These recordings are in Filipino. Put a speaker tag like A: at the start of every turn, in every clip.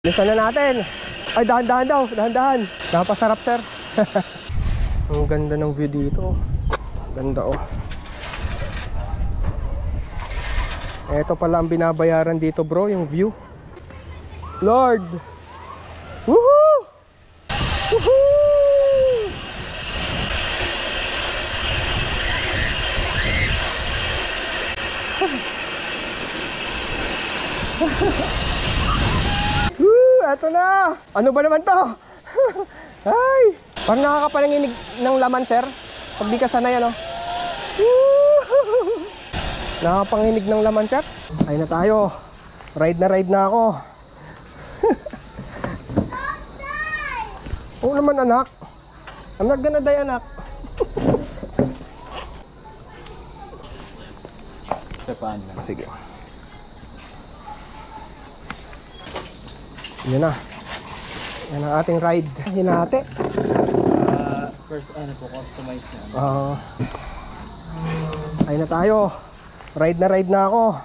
A: Bilisan na natin. Ay, dahan-dahan daw, dahan-dahan. Napasarap, sir. Ang ganda ng view dito. Ganda, oh. Ito pala ang binabayaran dito, bro, yung view. Lord! Woohoo! Woohoo! Eto na! Ano ba naman to? Ay! Parang nakakapananginig ng laman, sir. Pag di ka sanay, ano? Nakakapanginig ng laman, sir. Ay na tayo. Ride na ako. Oo naman, anak. I'm not gonna die, anak.
B: Sa paan lang.
A: Sige. Yan na. Yan ang ating ride. Hinate.
B: First, ano po, customize na.
A: Ay na tayo. Ride na ako.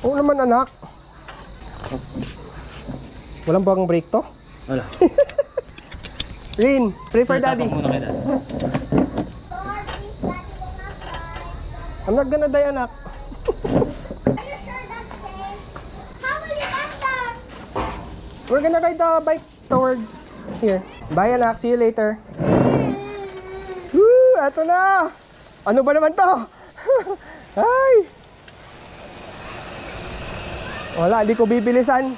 A: Oo naman, anak. Walang bagang brake to?
B: Wala.
A: Rin, pray for daddy.
B: Tapang muna kayo, Dad.
A: I'm not gonna die, anak. We're gonna ride the bike towards here. Bye, anak. See you later. Woo! Eto na! Ano ba naman to? Ay! Wala, hindi ko bibilisan.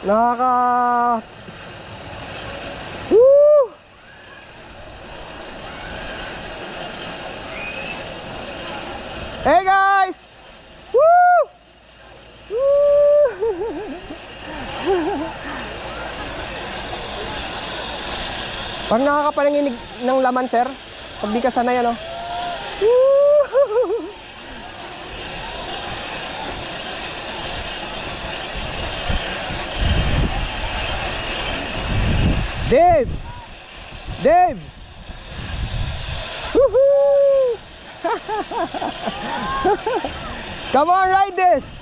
A: Nakaka... Woo! Hey, guys! Woo! Woo! Parang nakakapananginig ng laman, sir. Pag di ka sanay, ano? Dave! Dave! Woohoo! Come on, ride this!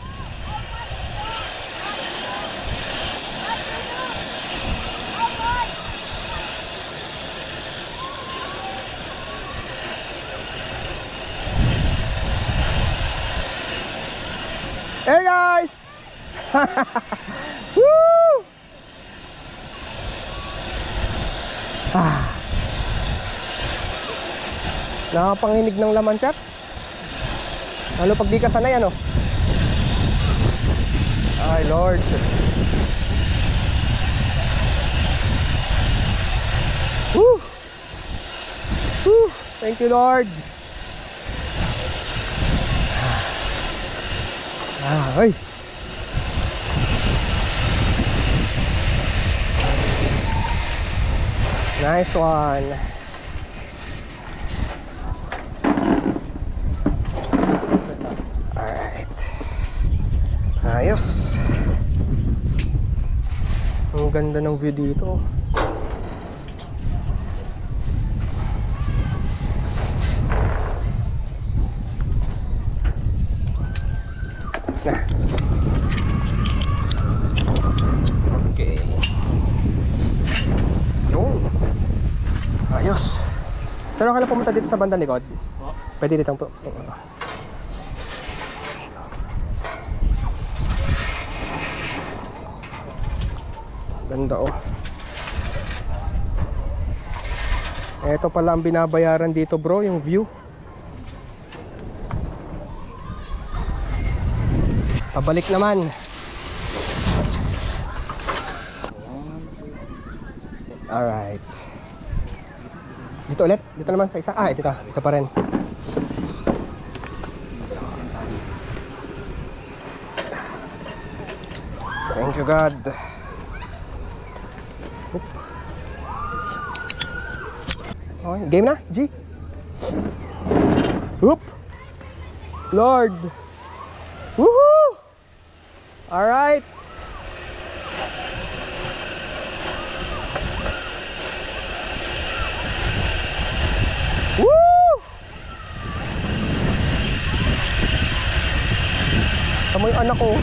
A: Hey guys! Woo! Nakapanginig ng laman, sir. Lalo pag di ka sanay, ano? Ay, Lord. Woo! Woo! Thank you, Lord. Ay. Nice one. Alright. Ayos. Ang ganda ng view dito. Na. Okay. Yun. Ayos. Saan ka na pumunta dito sa bandang likod? Pwede dito po. Ganda, oh. Ito pala ang binabayaran dito, bro, yung view. Pabalik naman. Alright. Dito ulit? Dito naman sa isa? Ah, dito. Dito pa rin. Thank you, God. Oop. Okay, game na, G. Oop. Lord. Woohoo! All right. Woo! Tama yung anak ako.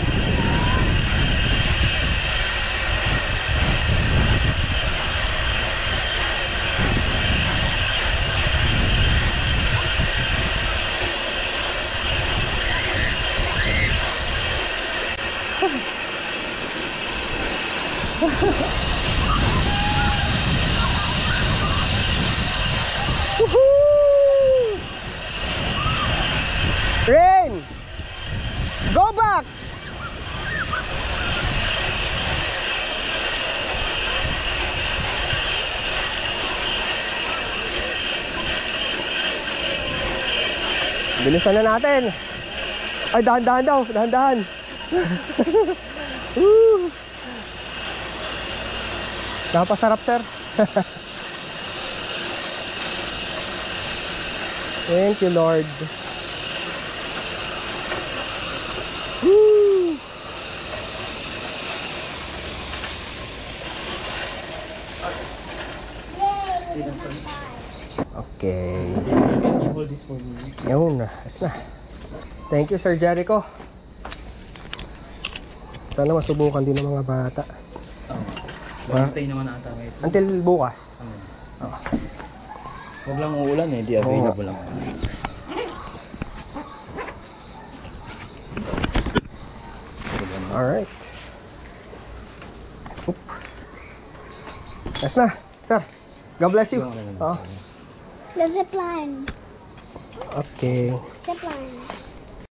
A: Woohoo! Rain! Go back! Bilisan na natin. Ay, dahan-dahan daw. Dahan-dahan. Woo! Napasarap, sir. Thank you, Lord. Woo! Okay.
B: Can you hold this for me?
A: Yun, ayos na. Thank you, Sir Jericho. Sana masubukan din ng mga bata.
B: Stay naman ata guys.
A: Until bukas. Oh.
B: Huwag lang uulan eh, di available lang.
A: Alright. Oop. Ayos na, sir. God bless you. Oh.
C: The zip line.
A: Okay.
C: Zip line.